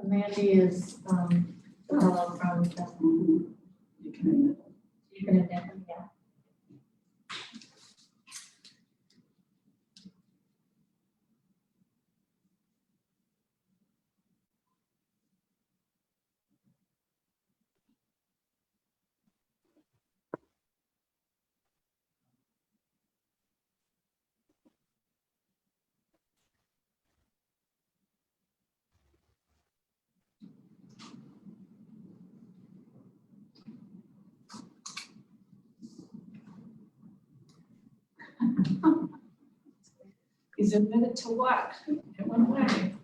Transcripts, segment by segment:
Mandy is fellow from you can admit him, yeah. He's admitted to what? It went away.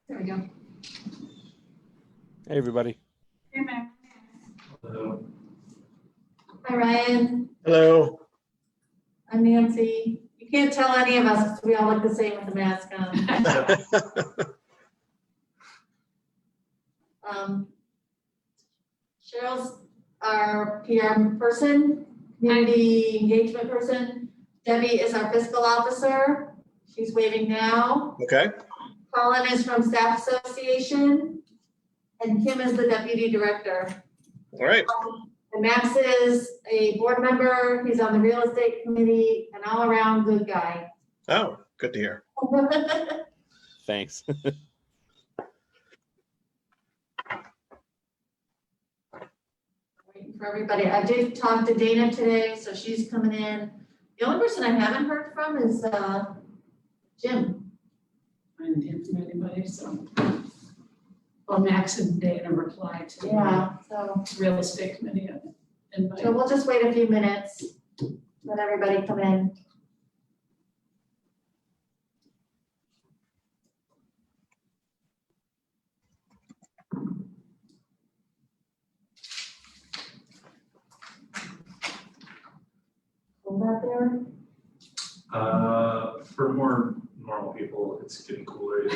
There we go. Hey, everybody. Hey, man. Hello. Hi, Ryan. Hello. I'm Nancy. You can't tell any of us because we all look the same with the mask on. Cheryl's our PR person, community engagement person. Debbie is our fiscal officer. She's waving now. Okay. Colin is from Staff Association. And Kim is the deputy director. All right. And Max is a board member. He's on the real estate committee, an all around good guy. Oh, good to hear. Thanks. Waiting for everybody. I did talk to Dana today, so she's coming in. The only person I haven't heard from is Jim. I didn't hear from anybody, so. Well, Max and Dana replied to Yeah, the so real estate committee invite. we'll just wait a few minutes. Let everybody come in. Hold out there. For more normal people, it's getting cooler.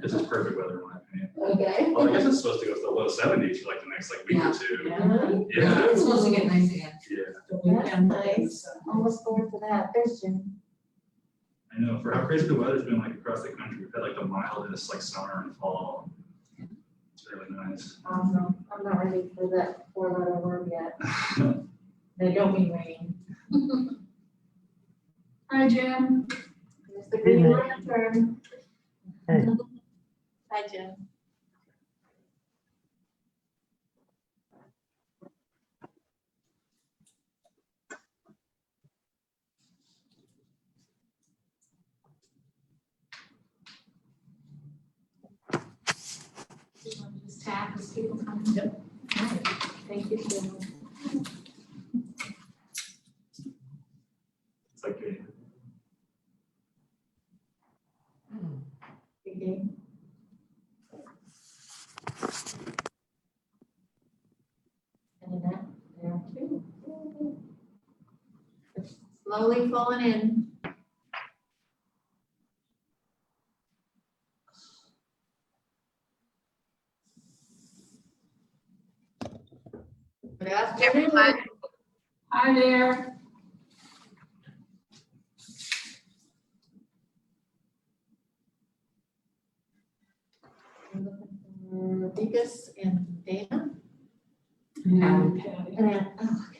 This is perfect weather in my opinion. Okay. Well, I guess it's supposed to go to the low 70s for like the next week or two. Yeah. It's supposed to get nice again. Yeah, The weekend. Nice. Almost forward to that. There's Jim. I know. For how crazy the weather's been like across the country, we've had like the mildest like summer and fall. It's really nice. Awesome. I'm not ready for that four-letter word yet. They don't mean rain. Hi, Jim. There's the green lantern. Hey. Hi, Jim. Do you want to just tap as people come? Yep. All right. Thank you, Jim. It's like getting Big game. And that there too. It's slowly falling in. Good afternoon. Hi there. I'm looking for Vikas and Dana. And Patty. And, oh, okay.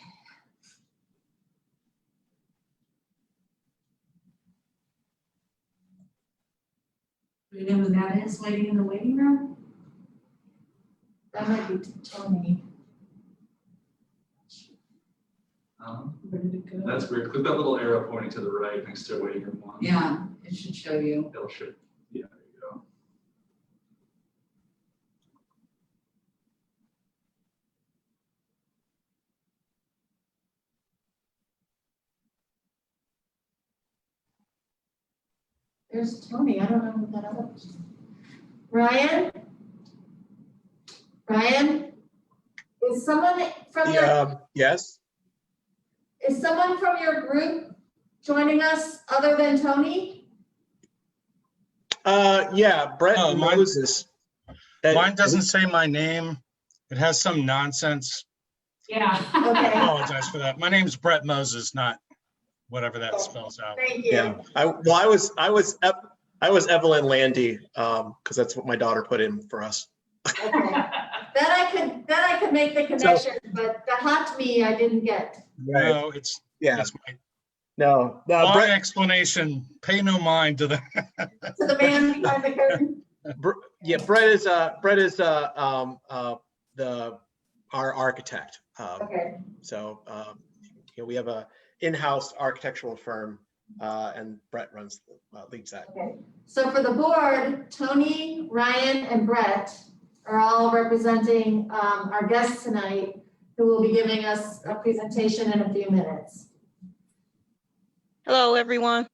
You know who that is waiting in the waiting room? That might be Tony. Ready to go. That's weird. Click that little arrow pointing to the right next to waiting room 1. Yeah, it should show you. It'll show. Yeah, there you go. There's Tony. I don't know who that other person is. Ryan? Ryan? Is someone from your Yes. is someone from your group joining us other than Tony? Yeah, Brett Oh, mine- Moses. Mine doesn't say my name. It has some nonsense. Yeah. I Okay, apologize for that. My name's Brett Moses, not whatever that spells out. thank you. Yeah, I was Evelyn Landy, because that's what my daughter put in for us. Okay. That I could make the connection, but the hot me I didn't get. No, it's Yeah, my no, long Brett, explanation. Pay no mind to the. To the man behind the curtain. yeah, Brett is our architect. Okay, So, we have a in-house architectural firm, and Brett leads that. okay. So for the board, Tony, Ryan, and Brett are all representing our guests tonight, who will be giving us a presentation in a few minutes. Hello, everyone.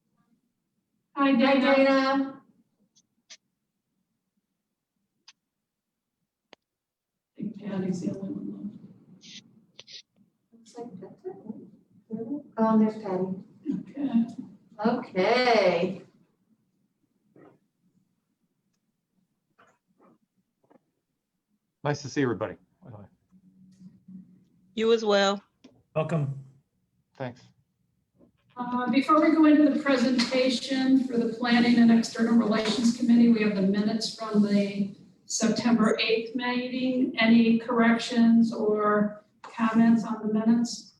Hi, Hi, Dana. Dana. I think Patty's the only one Looks like that's it, right? Oh, there's Patty. left. Okay. Okay. Nice to see everybody. You as well. Welcome. Thanks. Before we go into the presentation for the Planning and External Relations Committee, we have the minutes from the September 8th meeting. Any corrections or comments on the minutes?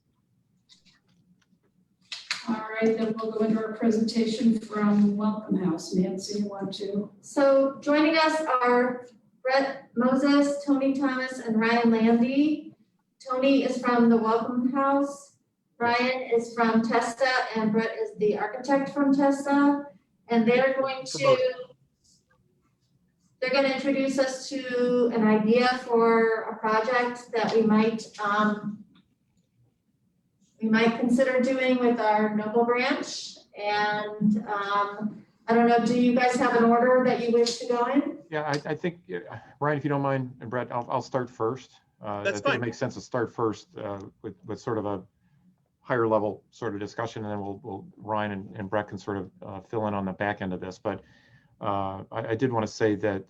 All right, then we'll go into our presentation from Welcome House. Nancy, you want to? So joining us are Brett Moses, Tony Thomas, and Ryan Landy. Tony is from the Welcome House. Ryan is from Testa, and Brett is the architect from Testa. And they're going to introduce us to an idea for a project that we might consider doing with our Noble branch. And I don't know, do you guys have an order that you wish to go in? Yeah, I think, Ryan, if you don't mind, and Brett, I'll start first. That's I think fine. it makes sense to start first with sort of a higher level sort of discussion, and then we'll Ryan and Brett can sort of fill in on the back end of this. But I did want to say that,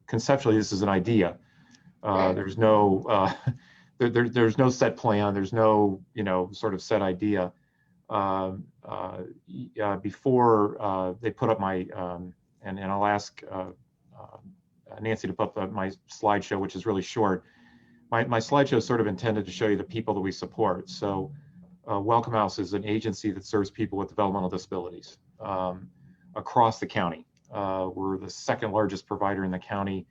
conceptually, this is an idea. There's no there's no set plan. There's no, sort of set idea. Before they put up my, and I'll ask Nancy to put up my slideshow, which is really short. My slideshow is sort of intended to show you the people that we support. So Welcome House is an agency that serves people with developmental disabilities across the county. We're the second largest provider in the county.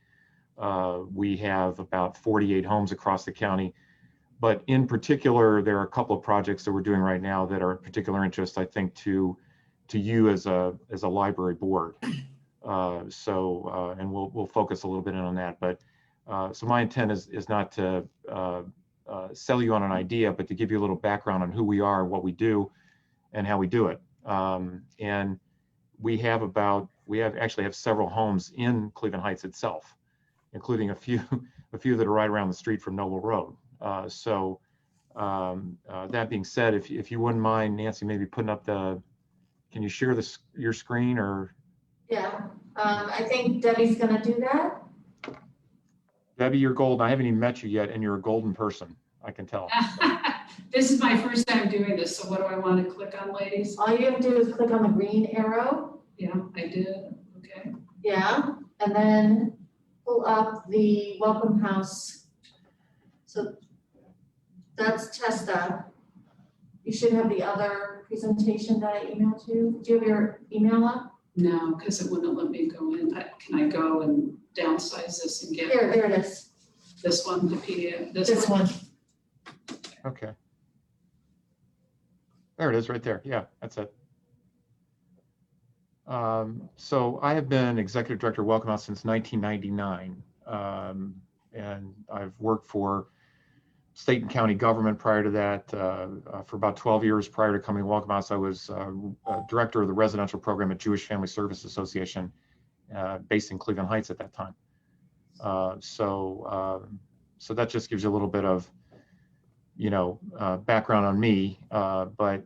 We have about 48 homes across the county. But in particular, there are a couple of projects that we're doing right now that are of particular interest, I think, to you as a library board. And we'll focus a little bit in on that. But so my intent is not to sell you on an idea, but to give you a little background on who we are, what we do, and how we do it. And we actually have several homes in Cleveland Heights itself, including a few that are right around the street from Noble Road. That being said, if you wouldn't mind, Nancy, maybe putting up can you share your screen or? Yeah, I think Debbie's gonna do that. Debbie, you're golden. I haven't even met you yet, and you're a golden person. I can tell. This is my first time doing this, so what do I want to click on, ladies? All you have to do is click on the green arrow. Yeah, I did. Okay. Yeah, and then pull up the Welcome House. So that's Testa. You should have the other presentation that I emailed you. Do you have your email up? No, because it wouldn't let me go in. Can I go and downsize this and get There it is. this one, the PDF? This one. Okay. There it is right there. Yeah, that's it. So I have been executive director of Welcome House since 1999. And I've worked for state and county government prior to that. For about 12 years prior to coming to Welcome House, I was director of the residential program at Jewish Family Service Association, based in Cleveland Heights at that time. So that just gives you a little bit of background on me, but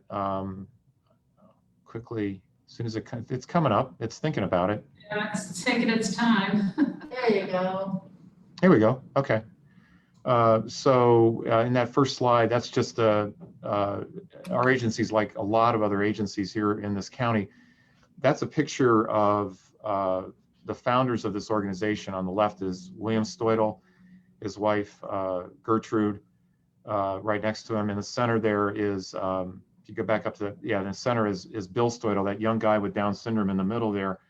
quickly, as soon as it's coming up, it's thinking about it. Yeah, it's taking its time. There you go. Here we go. Okay. So in that first slide, that's just our agencies, like a lot of other agencies here in this county. That's a picture of the founders of this organization. On the left is William Stoidle, his wife Gertrude, right next to him. In the center there is, if you go back up to in the center is Bill Stoidle, that young guy with Down syndrome in the middle there,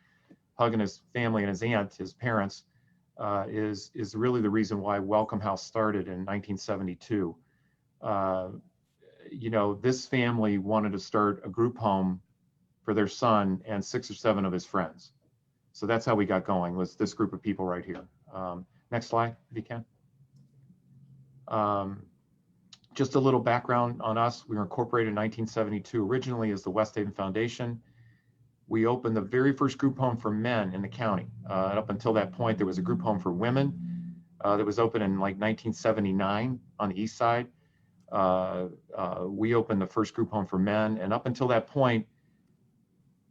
hugging his family and his aunt, his parents. Is really the reason why Welcome House started in 1972. This family wanted to start a group home for their son and 6 or 7 of his friends. So that's how we got going, was this group of people right here. Next slide, if you can. Just a little background on us. We were incorporated in 1972, originally as the West Haven Foundation. We opened the very first group home for men in the county. And up until that point, there was a group home for women that was open in like 1979 on the east side. We opened the first group home for men. And up until that point,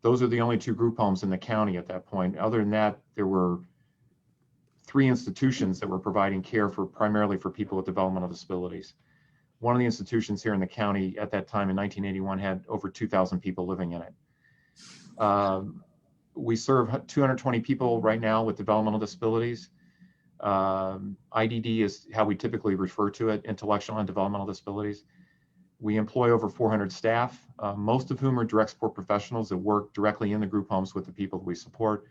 those are the only 2 group homes in the county at that point. Other than that, there were 3 institutions that were providing care primarily for people with developmental disabilities. One of the institutions here in the county at that time in 1981 had over 2,000 people living in it. We serve 220 people right now with developmental disabilities. IDD is how we typically refer to it, intellectual and developmental disabilities. We employ over 400 staff, most of whom are direct support professionals that work directly in the group homes with the people that we support.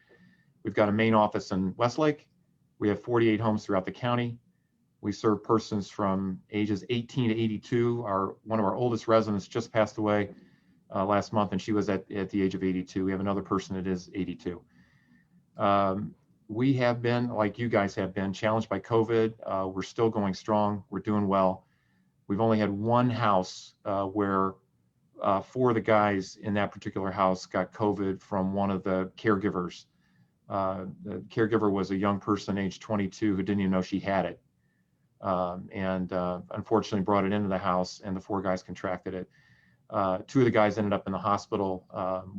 We've got a main office in Westlake. We have 48 homes throughout the county. We serve persons from ages 18 to 82. One of our oldest residents just passed away last month, and she was at the age of 82. We have another person that is 82. We have been, like you guys have been, challenged by COVID. We're still going strong. We're doing well. We've only had one house where 4 of the guys in that particular house got COVID from one of the caregivers. The caregiver was a young person, age 22, who didn't even know she had it. And unfortunately brought it into the house, and the 4 guys contracted it. 2 of the guys ended up in the hospital,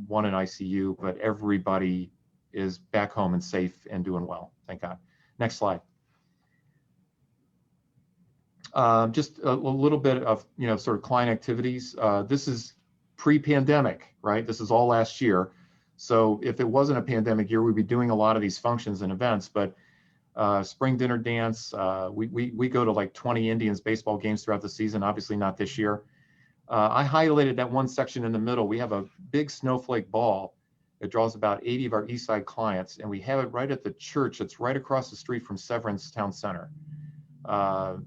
1 in ICU, but everybody is back home and safe and doing well, thank God. Next slide. Just a little bit of, sort of client activities. This is pre-pandemic, right? This is all last year. So if it wasn't a pandemic year, we'd be doing a lot of these functions and events, but spring dinner dance, we go to like 20 Indians baseball games throughout the season, obviously not this year. I highlighted that one section in the middle. We have a big snowflake ball that draws about 80 of our East Side clients, and we have it right at the church. It's right across the street from Severance Town Center. I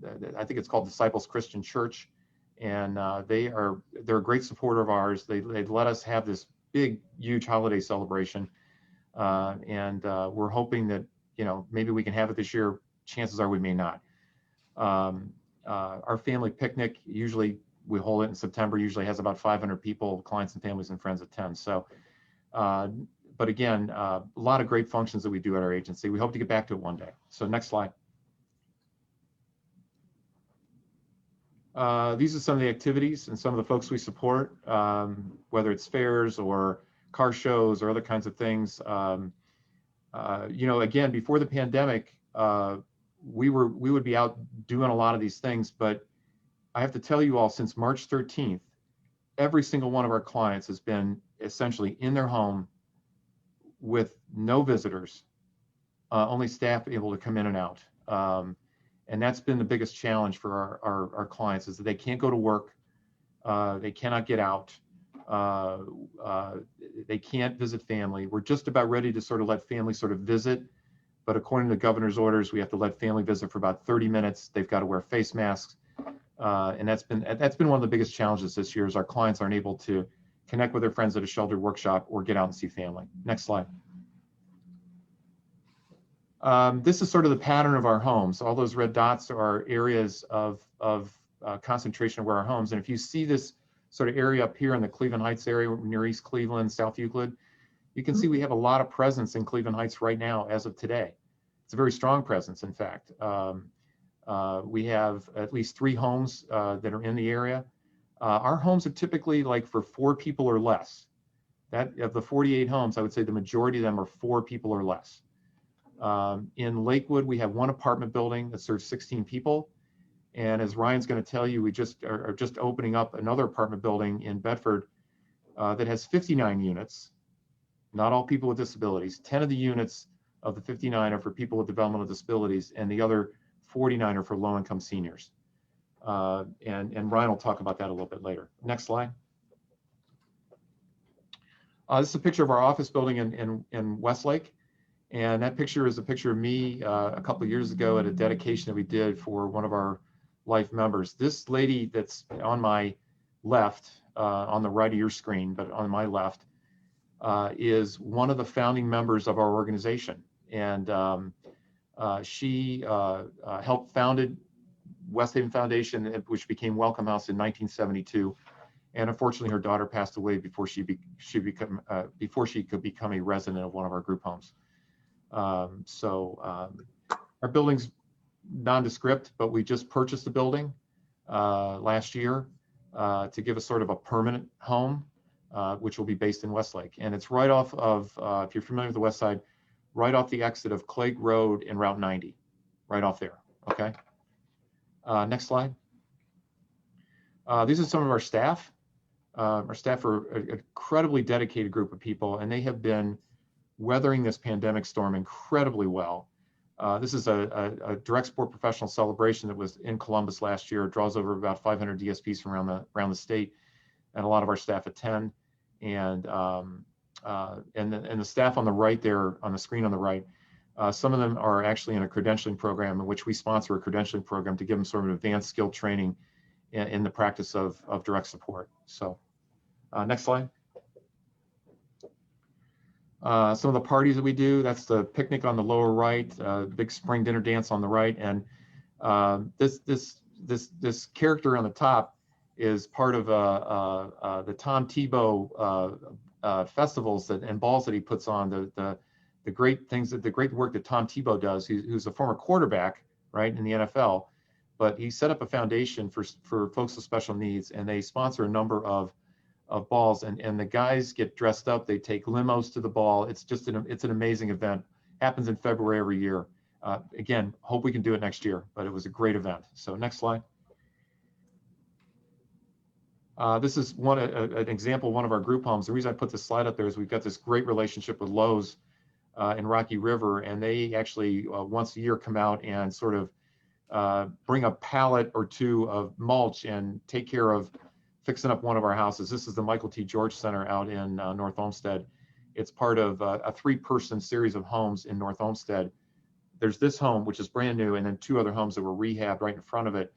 think it's called Disciples Christian Church, and they're a great supporter of ours. They let us have this big, huge holiday celebration, and we're hoping that maybe we can have it this year. Chances are we may not. Our family picnic, usually we hold it in September, usually has about 500 people, clients and families and friends attend. So, but again, a lot of great functions that we do at our agency. We hope to get back to it one day. So next slide. These are some of the activities and some of the folks we support, whether it's fairs or car shows or other kinds of things. Again, before the pandemic, we would be out doing a lot of these things, but I have to tell you all, since March 13th, every single one of our clients has been essentially in their home with no visitors, only staff able to come in and out. And that's been the biggest challenge for our clients, is that they can't go to work, they cannot get out, they can't visit family. We're just about ready to sort of let family sort of visit, but according to the governor's orders, we have to let family visit for about 30 minutes. They've got to wear face masks. And that's been one of the biggest challenges this year, is our clients aren't able to connect with their friends at a sheltered workshop or get out and see family. Next slide. This is sort of the pattern of our homes. All those red dots are areas of concentration where our homes. And if you see this sort of area up here in the Cleveland Heights area, near East Cleveland, South Euclid, you can see we have a lot of presence in Cleveland Heights right now as of today. It's a very strong presence, in fact. We have at least 3 homes that are in the area. Our homes are typically like for 4 people or less. That of the 48 homes, I would say the majority of them are 4 people or less. In Lakewood, we have 1 apartment building that serves 16 people. And as Ryan's going to tell you, we are just opening up another apartment building in Bedford that has 59 units, not all people with disabilities. 10 of the units of the 59 are for people with developmental disabilities, and the other 49 are for low-income seniors. And Ryan will talk about that a little bit later. Next slide. This is a picture of our office building in Westlake. And that picture is a picture of me a couple of years ago at a dedication that we did for one of our life members. This lady that's on my left, on the right of your screen, but on my left, is one of the founding members of our organization. And she helped founded West Haven Foundation, which became Welcome House in 1972. And unfortunately, her daughter passed away before she could become a resident of one of our group homes. Our building's nondescript, but we just purchased the building last year to give us sort of a permanent home, which will be based in Westlake. And it's right off of, if you're familiar with the West Side, right off the exit of Clegg Road and Route 90, right off there, okay? Next slide. These are some of our staff. Our staff are an incredibly dedicated group of people, and they have been weathering this pandemic storm incredibly well. This is a direct sport professional celebration that was in Columbus last year. It draws over about 500 DSPs from around the state, and a lot of our staff attend. And the staff on the right there, on the screen on the right, some of them are actually in a credentialing program in which we sponsor a credentialing program to give them sort of advanced skill training in the practice of direct support. So next slide. Some of the parties that we do, that's the picnic on the lower right, big spring dinner dance on the right. And this character on the top is part of the Tom Tebow festivals and balls that he puts on, the great things, the great work that Tom Tebow does, who's a former quarterback, right, in the NFL, but he set up a foundation for folks with special needs, and they sponsor a number of balls, and the guys get dressed up. They take limos to the ball. It's just it's an amazing event. Happens in February every year. Again, hope we can do it next year, but it was a great event. So next slide. This is an example of one of our group homes. The reason I put this slide up there is we've got this great relationship with Lowe's in Rocky River, and they actually once a year come out and sort of bring a pallet or 2 of mulch and take care of fixing up one of our houses. This is the Michael T. George Center out in North Olmsted. It's part of a 3-person series of homes in North Olmsted. There's this home, which is brand new, and then 2 other homes that were rehabbed right in front of it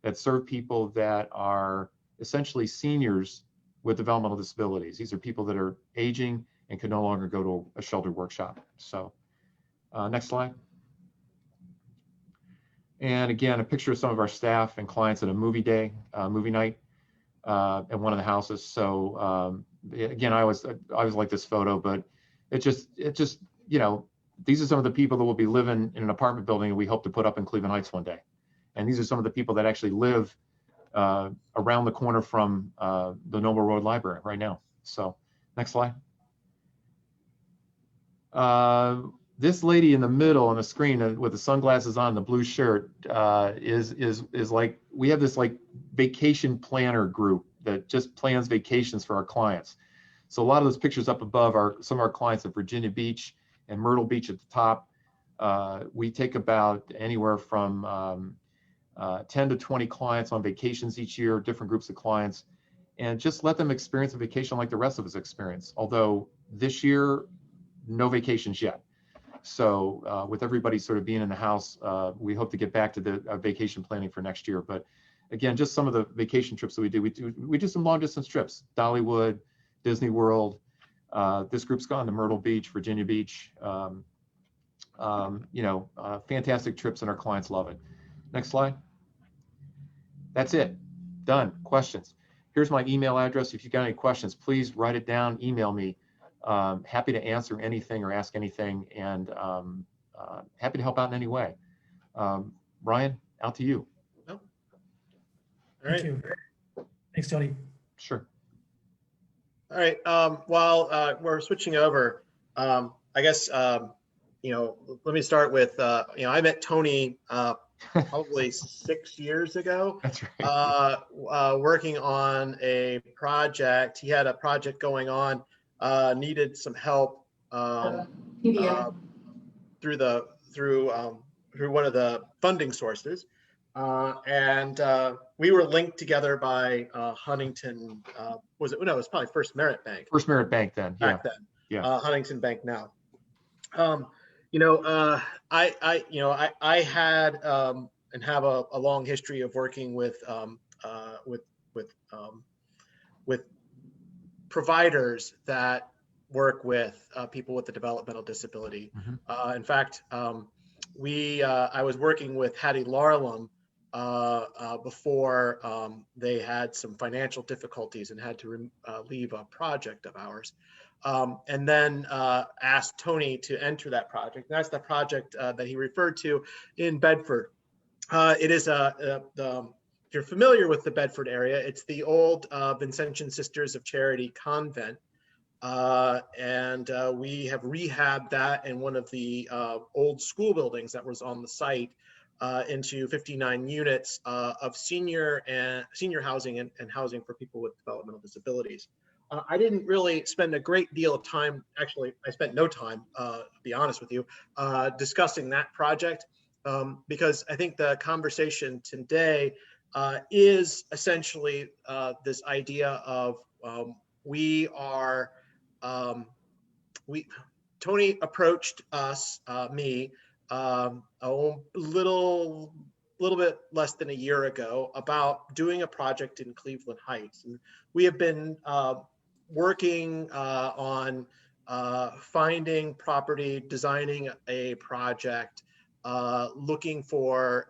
that serve people that are essentially seniors with developmental disabilities. These are people that are aging and can no longer go to a sheltered workshop. So next slide. And again, a picture of some of our staff and clients at a movie night at one of the houses. So again, I always like this photo, but it just, you know, these are some of the people that will be living in an apartment building we hope to put up in Cleveland Heights one day. And these are some of the people that actually live around the corner from the Noble Road Library right now. So next slide. This lady in the middle on the screen with the sunglasses on, the blue shirt, is like, we have this like vacation planner group that just plans vacations for our clients. So a lot of those pictures up above are some of our clients at Virginia Beach and Myrtle Beach at the top. We take about anywhere from 10 to 20 clients on vacations each year, different groups of clients, and just let them experience a vacation like the rest of us experience. Although this year, no vacations yet. So with everybody sort of being in the house, we hope to get back to the vacation planning for next year. But again, just some of the vacation trips that we do some long distance trips, Dollywood, Disney World. This group's gone to Myrtle Beach, Virginia Beach. You know, fantastic trips, and our clients love it. Next slide. That's it. Done. Questions. Here's my email address. If you've got any questions, please write it down, email me. Happy to answer anything or ask anything, and happy to help out in any way. Ryan, out to you. All Thank right. you. Thanks, Tony. Sure. All right. While we're switching over, I guess, let me start with, I met Tony probably 6 years ago, That's right. working on a project. He had a project going on, needed some help PDF. through one of the funding sources. And we were linked together by Huntington, was it? No, it was probably First Merit Bank First Merit Bank then. Yeah. back then. Yeah. Huntington Bank now. I had and have a long history of working with providers that work with people with a developmental disability. Mhm. In fact, I was working with Hattie Larlam before they had some financial difficulties and had to leave a project of ours. And then asked Tony to enter that project. That's the project that he referred to in Bedford. It is if you're familiar with the Bedford area, it's the old Vincentian Sisters of Charity convent. And we have rehabbed that in one of the old school buildings that was on the site into 59 units of senior housing and housing for people with developmental disabilities. I didn't really spend a great deal of time, actually, I spent no time, to be honest with you, discussing that project because I think the conversation today is essentially this idea of Tony approached us, me, a little bit less than a year ago about doing a project in Cleveland Heights. And we have been working on finding property, designing a project, looking for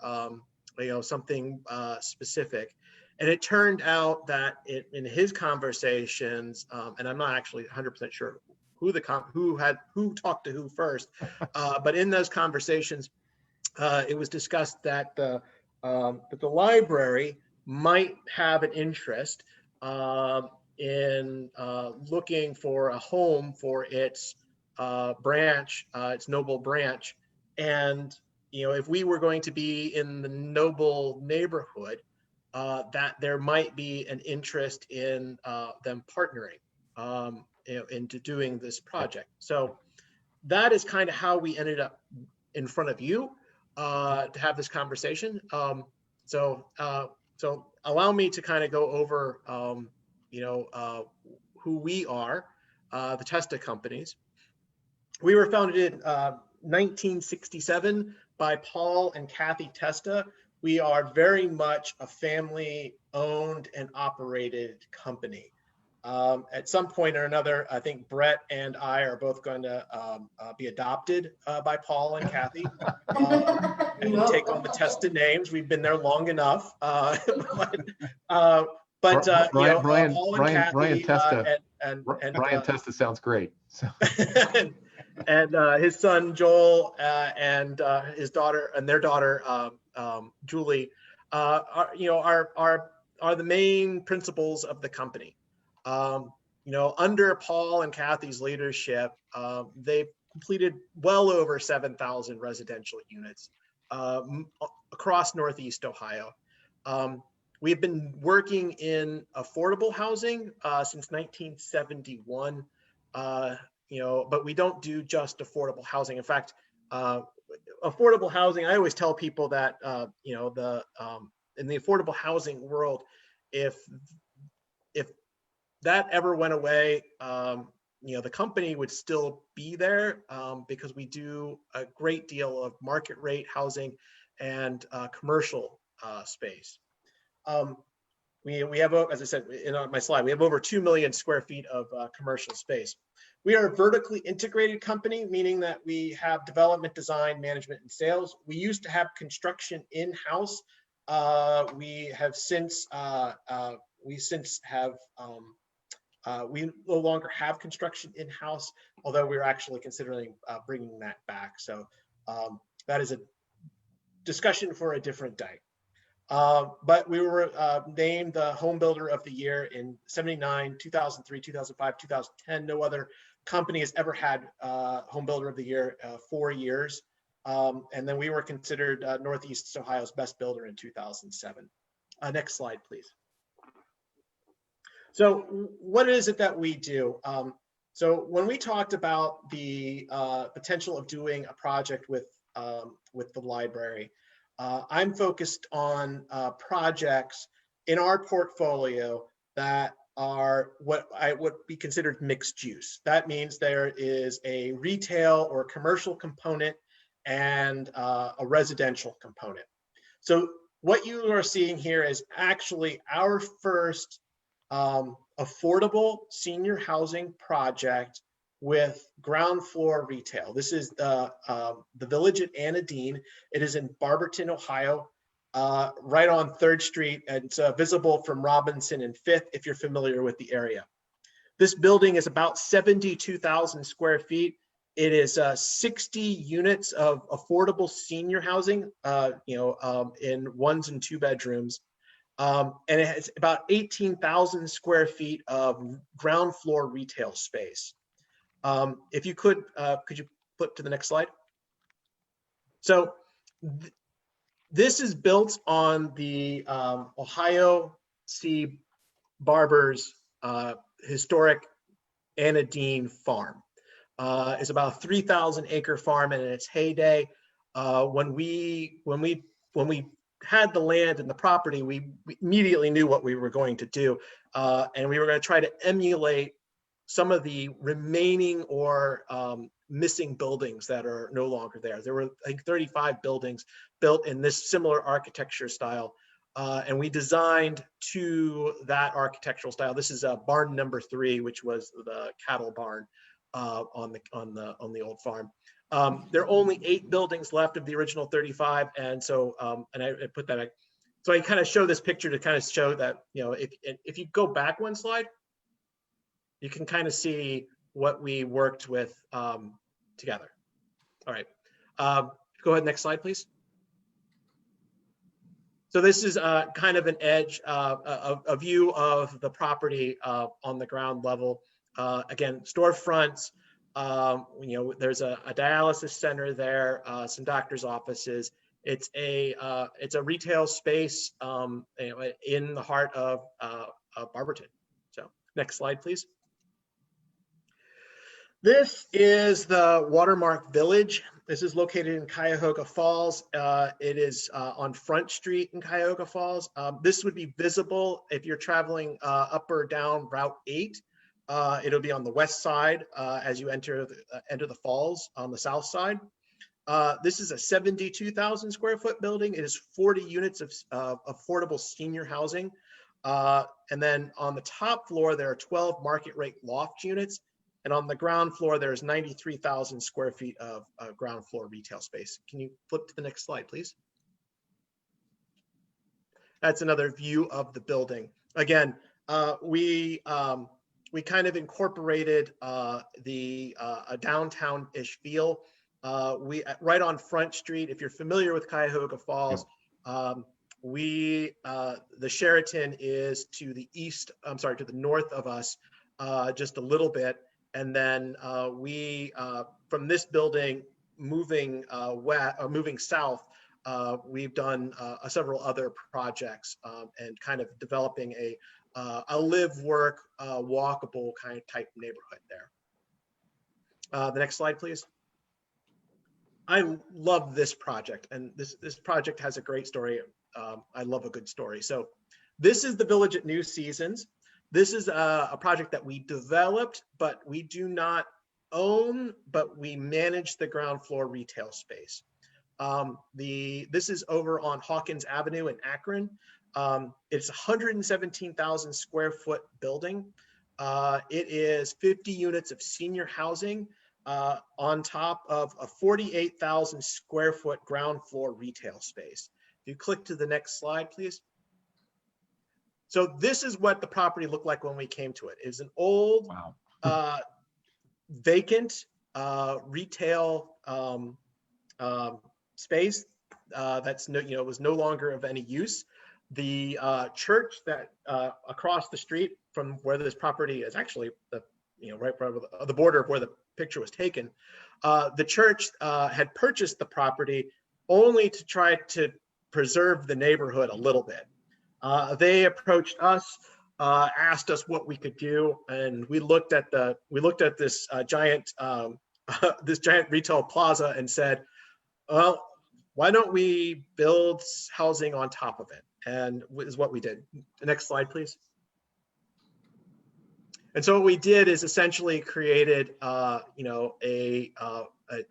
something specific. And it turned out that in his conversations, and I'm not actually 100% sure who talked to who first, but in those conversations, it was discussed that the library might have an interest in looking for a home for its branch, its Noble branch, and if we were going to be in the Noble neighborhood, that there might be an interest in them partnering into doing this project. So that is kind of how we ended up in front of you to have this conversation. So allow me to kind of go over, who we are, the Testa companies. We were founded in 1967 by Paul and Kathy Testa. We are very much a family-owned and operated company. At some point or another, I think Brett and I are both going to be adopted by Paul and Kathy and take on the Testa names. We've been there long enough. But Brian Testa. Brian Testa sounds great. So. And his son Joel and his daughter and their daughter Julie are the main principals of the company. Under Paul and Kathy's leadership, they've completed well over 7,000 residential units across Northeast Ohio. We've been working in affordable housing since 1971. But we don't do just affordable housing. In fact, affordable housing, I always tell people that, in the affordable housing world, if that ever went away, the company would still be there because we do a great deal of market rate housing and commercial space. We have, as I said in my slide, we have over 2 million square feet of commercial space. We are a vertically integrated company, meaning that we have development, design, management, and sales. We used to have construction in-house. We no longer have construction in-house, although we're actually considering bringing that back. So that is discussion for a different day. But we were named the Home Builder of the Year in '79, 2003, 2005, 2010. No other company has ever had Home Builder of the Year 4 years. And then we were considered Northeast Ohio's best builder in 2007. Next slide, please. So what is it that we do? So when we talked about the potential of doing a project with the library, I'm focused on projects in our portfolio that are what would be considered mixed use. That means there is a retail or commercial component and a residential component. So what you are seeing here is actually our first affordable senior housing project with ground floor retail. This is the Village at Anadine. It is in Barberton, Ohio, right on 3rd Street. And it's visible from Robinson and 5th if you're familiar with the area. This building is about 72,000 square feet. It is 60 units of affordable senior housing, in 1s and 2 bedrooms. And it has about 18,000 square feet of ground floor retail space. If you could you flip to the next slide? So this is built on the Ohio C. Barber's historic Anadine farm. It's about a 3,000 acre farm, and in its heyday, when we had the land and the property, we immediately knew what we were going to do, and we were going to try to emulate some of the remaining or missing buildings that are no longer there. There were, I think, 35 buildings built in this similar architecture style, and we designed to that architectural style. This is barn number 3, which was the cattle barn on the old farm. There are only 8 buildings left of the original 35, and so and I put that back. So I kind of show this picture to kind of show that, if you go back 1 slide, you can kind of see what we worked with together. All right, go ahead, next slide, please. So this is kind of an edge, a view of the property on the ground level. Again, storefronts. There's a dialysis center there, some doctor's offices. It's a retail space in the heart of Barberton. So next slide, please. This is the Watermark Village. This is located in Cuyahoga Falls. It is on Front Street in Cuyahoga Falls. This would be visible if you're traveling up or down Route 8. It'll be on the west side as you enter the falls on the south side. This is a 72,000 square foot building. It is 40 units of affordable senior housing. And then on the top floor, there are 12 market rate loft units. And on the ground floor, there's 93,000 square feet of ground floor retail space. Can you flip to the next slide, please? That's another view of the building. Again, we kind of incorporated a downtown-ish feel. Right on Front Street, if you're familiar with Cuyahoga Falls, the Sheraton is to the east, to the north of us, just a little bit. And then from this building, moving south, we've done several other projects and kind of developing a live, work, walkable kind of type neighborhood there. The next slide, please. I love this project, and this project has a great story. I love a good story. So this is the Village at New Seasons. This is a project that we developed, but we do not own, but we manage the ground floor retail space. This is over on Hawkins Avenue in Akron. It's a 117,000 square foot building. It is 50 units of senior housing on top of a 48,000 square foot ground floor retail space. If you click to the next slide, please. So this is what the property looked like when we came to it. It's an old, vacant retail space. that's was no longer of any use. The church that across the street from where this property is actually right over the border of where the picture was taken, the church had purchased the property only to try to preserve the neighborhood a little bit. They approached us, asked us what we could do, and we looked at this giant this giant retail plaza and said, well, why don't we build housing on top of it? And is what we did. The next slide, please. And so what we did is essentially created, a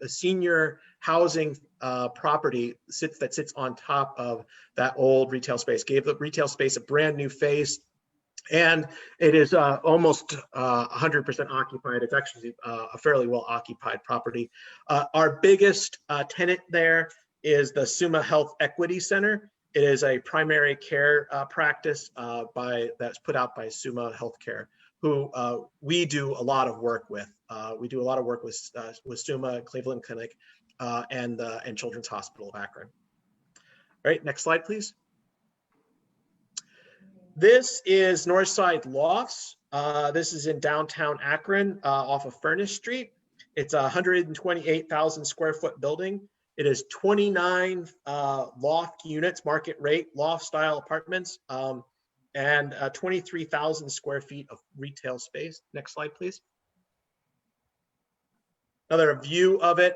senior housing property that sits on top of that old retail space, gave the retail space a brand new face. And it is almost 100% occupied. It's actually a fairly well occupied property. Our biggest tenant there is the Summa Health Equity Center. It is a primary care practice that's put out by Summa Healthcare, who we do a lot of work with. We do a lot of work with Summa, Cleveland Clinic, and Children's Hospital of Akron. All right, next slide, please. This is Northside Lofts. This is in downtown Akron off of Furnace Street. It's a 128,000 square foot building. It is 29 loft units, market rate, loft style apartments, and 23,000 square feet of retail space. Next slide, please. Another view of it.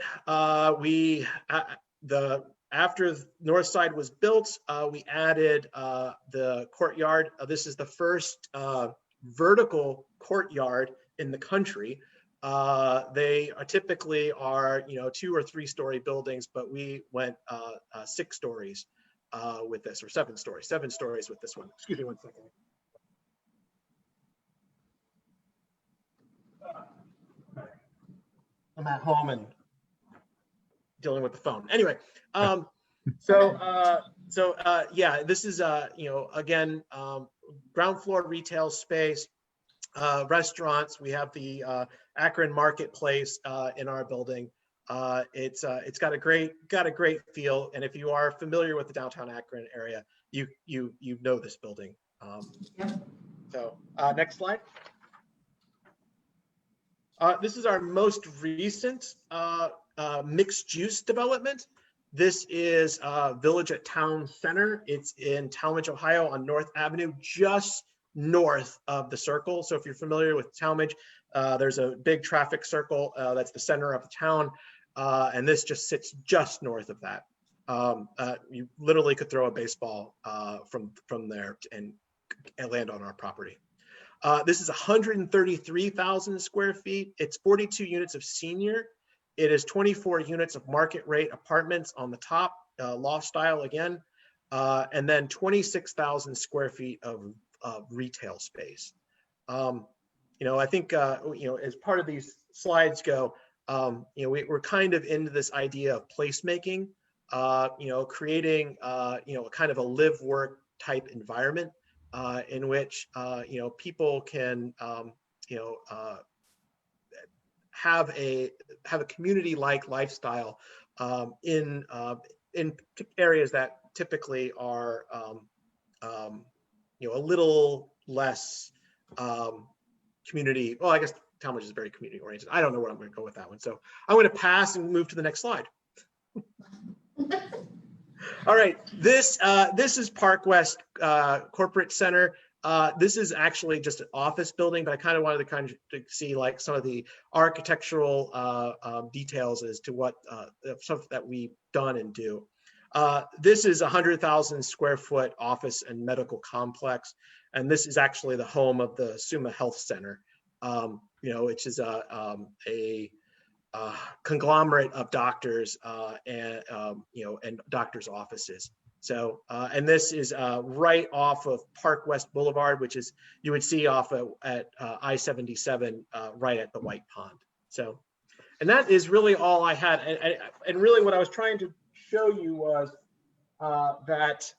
After Northside was built, we added the courtyard. This is the first vertical courtyard in the country. They typically are 2 or 3 story buildings, but we went 6 stories with this, or 7 stories with this one. Excuse me one second. I'm at home and dealing with the phone. Anyway, yeah, this is again, ground floor retail space, restaurants. We have the Akron Marketplace in our building. It's got a great feel, and if you are familiar with the downtown Akron area, you know this building. Yep. So next slide. This is our most recent mixed use development. This is Village at Town Center. It's in Talmadge, Ohio on North Avenue, just north of the circle. So if you're familiar with Talmadge, there's a big traffic circle that's the center of the town. And this just sits just north of that. You literally could throw a baseball from there and land on our property. This is 133,000 square feet. It's 42 units of senior. It is 24 units of market rate apartments on the top, loft style again, and then 26,000 square feet of retail space. I think, as part of these slides go, we're kind of into this idea of placemaking, creating, kind of a live work type environment in which, people can, have a community-like lifestyle in areas that typically are a little less community. Well, I guess Talmadge is very community oriented. I don't know where I'm going to go with that one, so I'm going to pass and move to the next slide. All right, this is Park West Corporate Center. This is actually just an office building, but I kind of wanted to see like some of the architectural details as to what stuff that we've done and do. This is 100,000 square foot office and medical complex, and this is actually the home of the Summa Health Center, which is a conglomerate of doctors and doctors' offices. So, and this is right off of Park West Boulevard, which is, you would see off at I-77 right at the White Pond. So, and that is really all I had. And really what I was trying to show you was that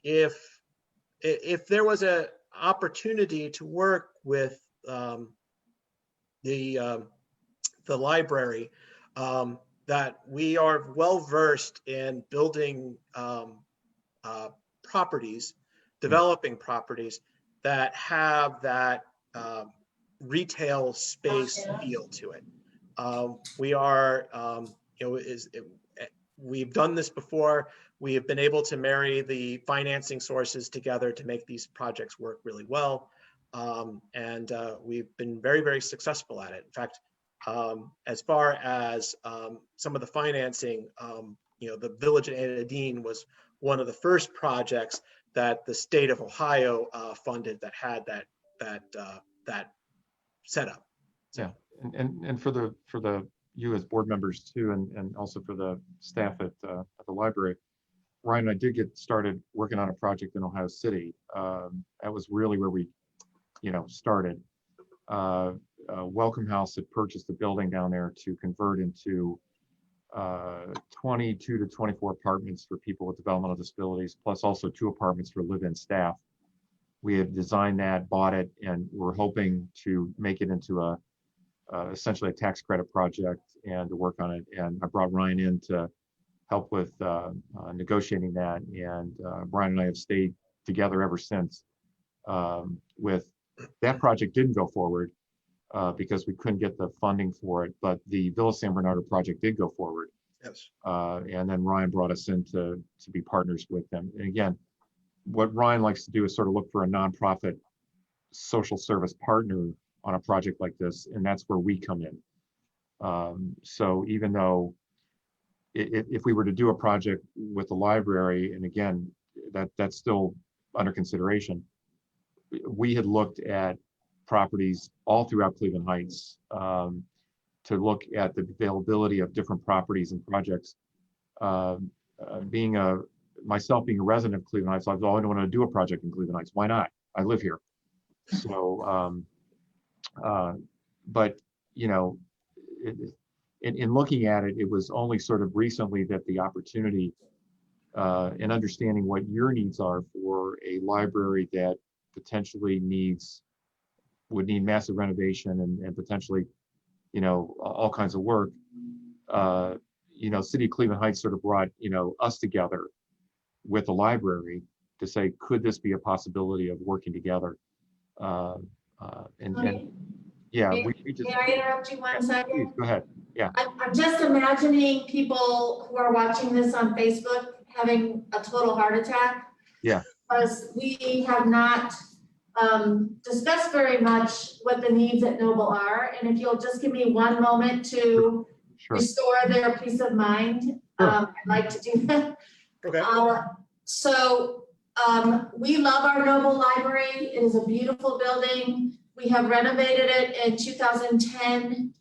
if there was an opportunity to work with the library, that we are well versed in building properties, developing properties that have that retail space feel to it. We are, we've done this before. We have been able to marry the financing sources together to make these projects work really well. And we've been very, very successful at it. In fact, as far as some of the financing, the Village in Anadine was one of the first projects that the state of Ohio funded that had that setup. Yeah, and for the you as board members too, and also for the staff at the library, Ryan and I did get started working on a project in Ohio City. That was really where we, started. Welcome House had purchased a building down there to convert into 22 to 24 apartments for people with developmental disabilities, plus also 2 apartments for live-in staff. We had designed that, bought it, and we're hoping to make it into essentially a tax credit project and to work on it. And I brought Ryan in to help with negotiating that. And Brian and I have stayed together ever since. With that project didn't go forward because we couldn't get the funding for it, but the Villa San Bernardo project did go forward. Yes. And then Ryan brought us in to be partners with them. And again, what Ryan likes to do is sort of look for a nonprofit social service partner on a project like this, and that's where we come in. So even though if we were to do a project with the library, and again, that's still under consideration, we had looked at properties all throughout Cleveland Heights to look at the availability of different properties and projects. Myself being a resident of Cleveland Heights, I don't want to do a project in Cleveland Heights. Why not? I live here. So, but in looking at it, it was only sort of recently that the opportunity and understanding what your needs are for a library that potentially would need massive renovation and potentially, all kinds of work. City of Cleveland Heights sort of brought, us together with the library to say, could this be a possibility of working together? Yeah, we just. May I interrupt you 1 second? Please, go ahead. Yeah. I'm just imagining people who are watching this on Facebook having a total heart attack. Yeah. Because we have not discussed very much what the needs at Noble are. And if you'll just give me 1 moment to restore their peace of mind, I'd like to do that. Okay. We love our Noble Library. It is a beautiful building. We have renovated it in 2010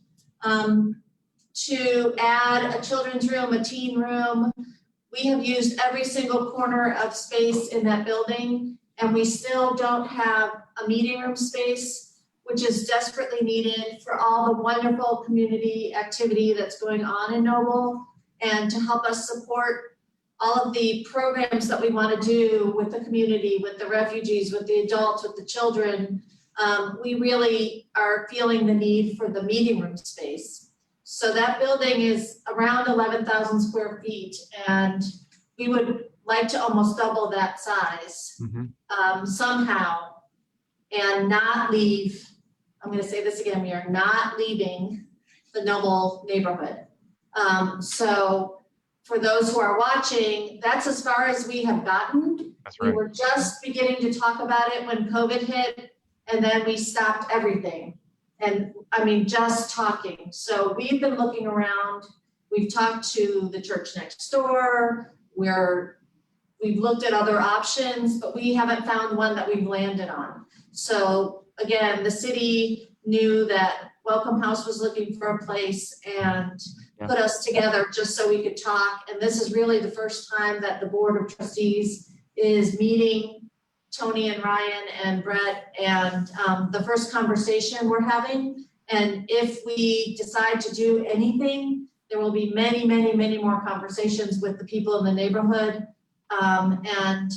to add a children's room, a teen room. We have used every single corner of space in that building, and we still don't have a meeting room space, which is desperately needed for all the wonderful community activity that's going on in Noble, and to help us support all of the programs that we want to do with the community, with the refugees, with the adults, with the children. We really are feeling the need for the meeting room space. So that building is around 11,000 square feet, and we would like to almost double that size somehow, and not leave, I'm going to say this again, we are not leaving the Noble neighborhood. So for those who are watching, that's as far as we have gotten. That's right. We were just beginning to talk about it when COVID hit, and then we stopped everything. And I mean, just talking. So we've been looking around. We've talked to the church next door. We've looked at other options, but we haven't found one that we've landed on. So again, the city knew that Welcome House was looking for a place and put us together just so we could talk. And this is really the first time that the Board of Trustees is meeting, Tony and Ryan and Brett, and the first conversation we're having. And if we decide to do anything, there will be many, many, many more conversations with the people in the neighborhood. And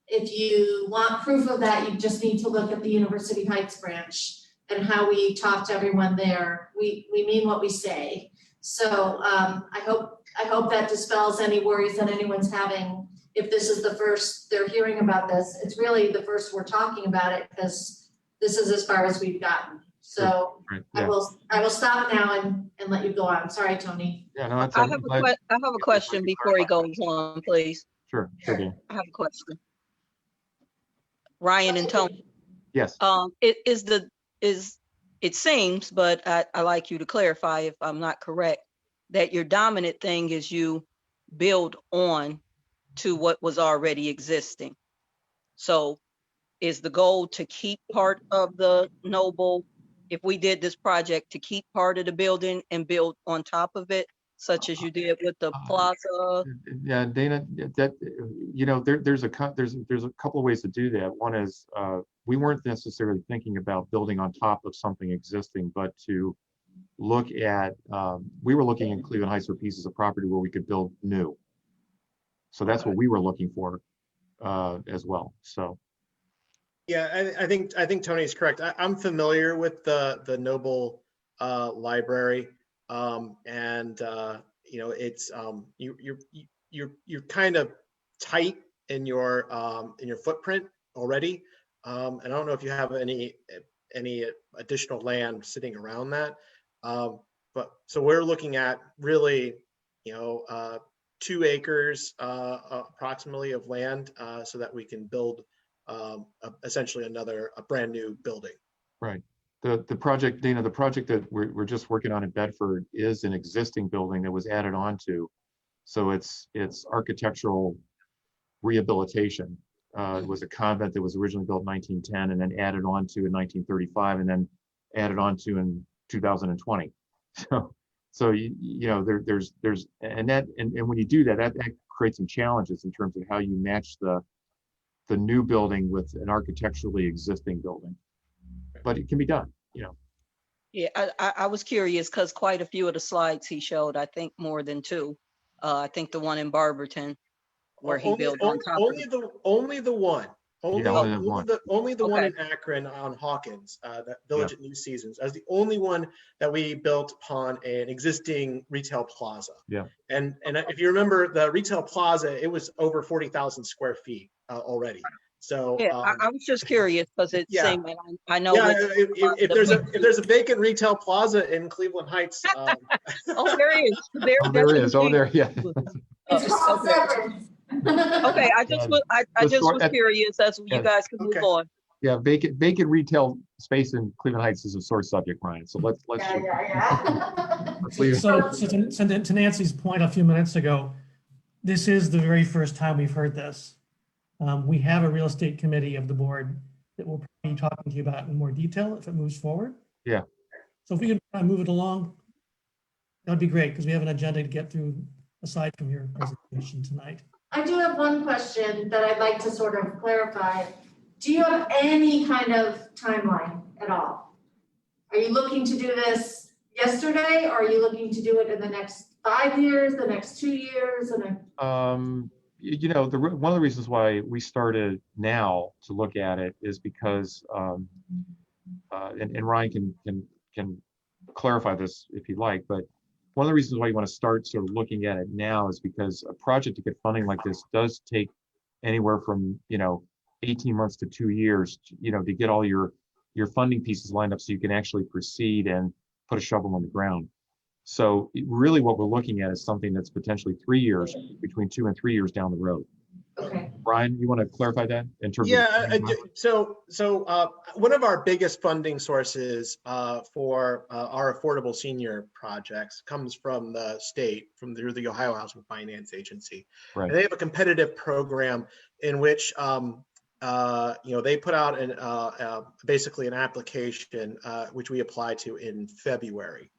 if you want proof of that, you just need to look at the University Heights branch and how we talk to everyone there. We mean what we say. So I hope that dispels any worries that anyone's having. If this is the first they're hearing about this, it's really the first we're talking about it because this is as far as we've gotten. So Right, I yeah. will stop now and let you go on. Sorry, Tony. Yeah, no, that's, I I'm have glad- I have a question before he goes on, please. Sure, Dean. I have a question. Ryan and Tony, Yes. it seems, but I like you to clarify if I'm not correct, that your dominant thing is you build on to what was already existing. So is the goal to keep part of the Noble, if we did this project, to keep part of the building and build on top of it, such as you did with the plaza? Yeah, Dana, that, there's a couple of ways to do that. One is, we weren't necessarily thinking about building on top of something existing, but to look at, we were looking in Cleveland Heights for pieces of property where we could build new. So that's what we were looking for as well, so. Yeah, I think Tony's correct. I'm familiar with the Noble Library, and it's you're kind of tight in your footprint already, and I don't know if you have any additional land sitting around that, but so we're looking at really 2 acres approximately of land so that we can build essentially a brand new building. Right. The project, Dana, the project that we're just working on in Bedford is an existing building that was added on to. So it's architectural rehabilitation. It was a convent that was originally built in 1910 and then added on to in 1935 and then added on to in 2020. So there's and when you do that, that creates some challenges in terms of how you match the new building with an architecturally existing building, but it can be done, Yeah, I was curious because quite a few of the slides he showed, I think more than 2. I think the one in Barberton where he built on top of it. Only the one. Only the one Okay. in Akron on Hawkins, that Village at New Seasons, as the only one that we built upon an existing retail plaza. Yeah. And if you remember the retail plaza, it was over 40,000 square feet already. So Yeah, I was just curious because it yeah. seemed like I know. yeah, with if there's a vacant retail plaza in Cleveland Heights, oh, there is. there is. Oh, there, yeah. It's called Okay. severance. Okay, I just was curious as you guys can move on. Yeah, vacant retail space in Cleveland Heights is a sore subject, Ryan. So let's Yeah. leave it. So to Nancy's point a few minutes ago, this is the very first time we've heard this. We have a real estate committee of the board that will be talking to you about in more detail if it moves forward. Yeah. So if we can try and move it along, that would be great because we have an agenda to get through aside from your presentation tonight. I do have one question that I'd like to sort of clarify. Do you have any kind of timeline at all? Are you looking to do this yesterday, or are you looking to do it in the next 5 years, the next 2 years? One of the reasons why we started now to look at it is because, and Ryan can clarify this if you'd like, but one of the reasons why you want to start sort of looking at it now is because a project to get funding like this does take anywhere from 18 months to 2 years, to get all your funding pieces lined up so you can actually proceed and put a shovel on the ground. So really what we're looking at is something that's potentially 3 years, between 2 and 3 years down the road. Okay. Brian, you want to clarify that in terms of? So one of our biggest funding sources for our affordable senior projects comes from the state, through the Ohio Housing Finance Agency. Right. And they have a competitive program in which they put out basically an application which we applied to in February.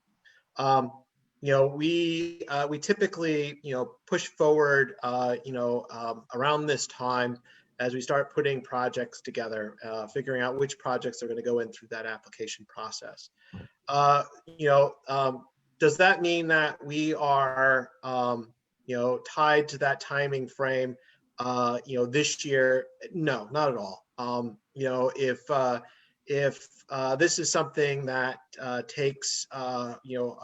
We typically push forward around this time as we start putting projects together, figuring out which projects are going to go in through that application process. Does that mean that we are tied to that timing frame this year? No, not at all. if this is something that takes a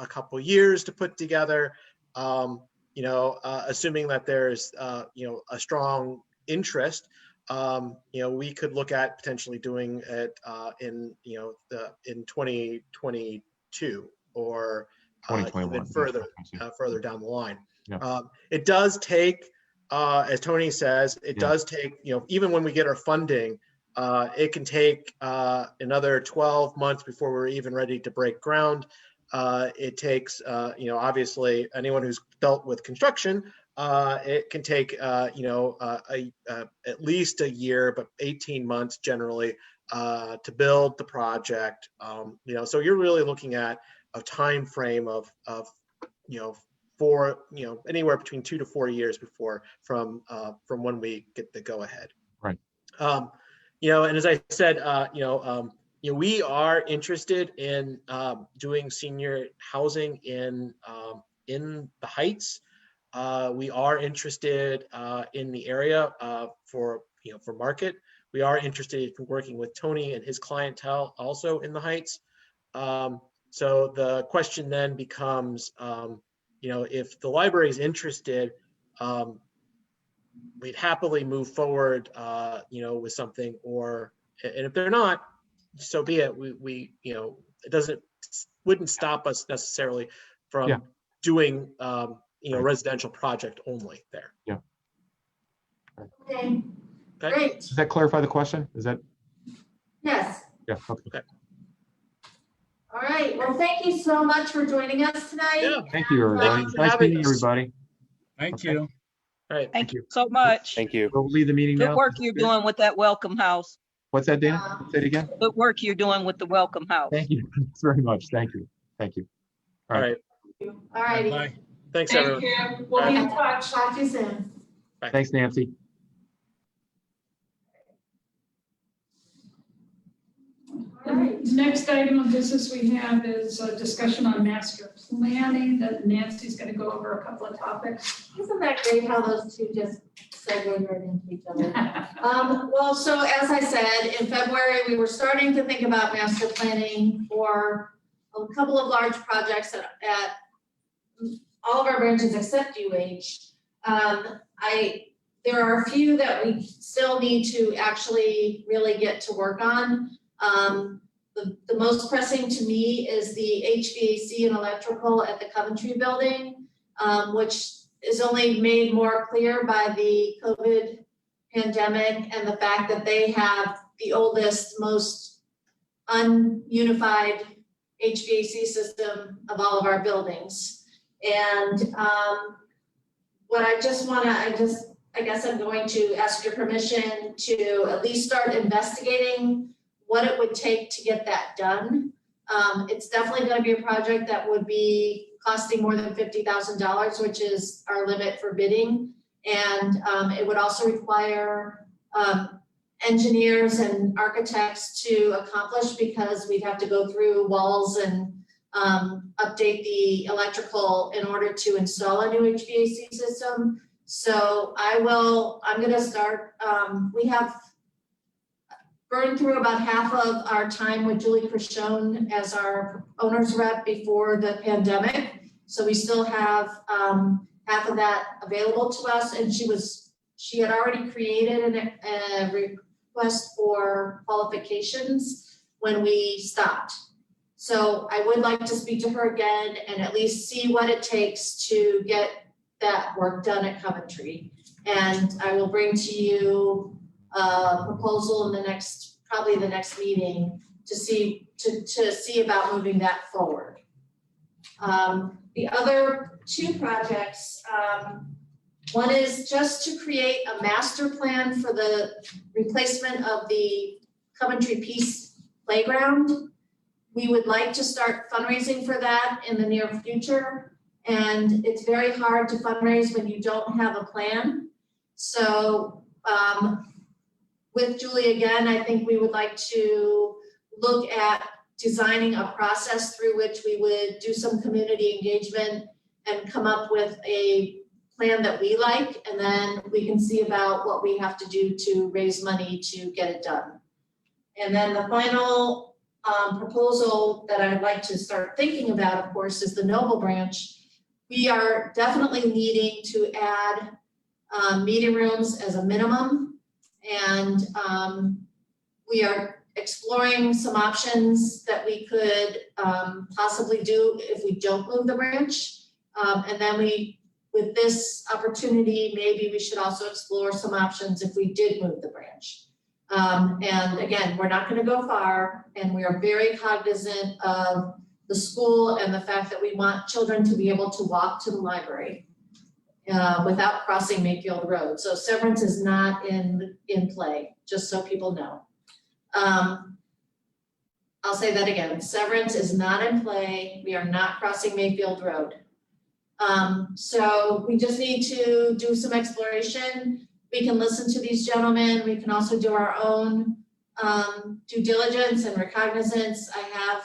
couple years to put together, assuming that there's a strong interest, we could look at potentially doing it in 2022 or 2021. even further down the line. Yeah. It does take, as Tony says, it Yeah. does take, even when we get our funding, it can take another 12 months before we're even ready to break ground. It takes, obviously, anyone who's dealt with construction, it can take, at least a year, but 18 months generally to build the project. So you're really looking at a time frame of anywhere between 2 to 4 years from when we get the go ahead. Right. And as I said, we are interested in doing senior housing in the Heights. We are interested in the area for market. We are interested in working with Tony and his clientele also in the Heights. So the question then becomes, if the library is interested, we'd happily move forward, with something, and if they're not, so be it. We it wouldn't stop us necessarily from doing, residential project only there. Yeah. Okay, Okay. great. Does that clarify the question? Is that? Yes. Yeah. Okay. All right. Well, thank you so much for joining us tonight. Yeah. Thank you, everybody. for Nice having meeting us. everybody. Thank Okay. you. All right. Thank you so much. Thank you. We'll leave the meeting Good now. work you're doing with that welcome house. What's that, Dana? Say it again. Good work you're doing with the welcome house. Thank you. Thanks very much. Thank you. Thank you. All right. All righty. Bye. Thanks, Thank everyone. you. We'll be in touch. Talk to you soon. Thanks, Nancy. All right. The next item of business we have is a discussion on master planning that Nancy's going to go over a couple of topics. Isn't that great how those two just segue right into each other? Well, so as I said, in February, we were starting to think about master planning for a couple of large projects at all of our branches except there are a few that we still need to actually really get to work on. The most pressing to me is the HVAC and electrical at the Coventry building, which is only made more clear by the COVID pandemic and the fact that they have the oldest, most ununified HVAC system of all of our buildings. And I guess I'm going to ask your permission to at least start investigating what it would take to get that done. It's definitely going to be a project that would be costing more than $50,000, which is our limit for bidding. And it would also require engineers and architects to accomplish, because we'd have to go through walls and update the electrical in order to install a new HVAC system. So I'm gonna start, we have burned through about half of our time with Julie Crichon as our owner's rep before the pandemic. So we still have half of that available to us, and she had already created a request for qualifications when we stopped. So I would like to speak to her again and at least see what it takes to get that work done at Coventry. And I will bring to you a proposal in probably the next meeting to see about moving that forward. The other two projects, one is just to create a master plan for the replacement of the Coventry Peace Playground. We would like to start fundraising for that in the near future. And it's very hard to fundraise when you don't have a plan. So with Julie again, I think we would like to look at designing a process through which we would do some community engagement and come up with a plan that we like, and then we can see about what we have to do to raise money to get it done. And then the final proposal that I'd like to start thinking about, of course, is the Noble branch. We are definitely needing to add meeting rooms as a minimum. And we are exploring some options that we could possibly do if we don't move the branch. And then with this opportunity, maybe we should also explore some options if we did move the branch. And again, we're not going to go far, and we are very cognizant of the school and the fact that we want children to be able to walk to the library without crossing Mayfield Road. So Severance is not in play, just so people know. I'll say that again. Severance is not in play. We are not crossing Mayfield Road. So we just need to do some exploration. We can listen to these gentlemen. We can also do our own due diligence and recognizance. I have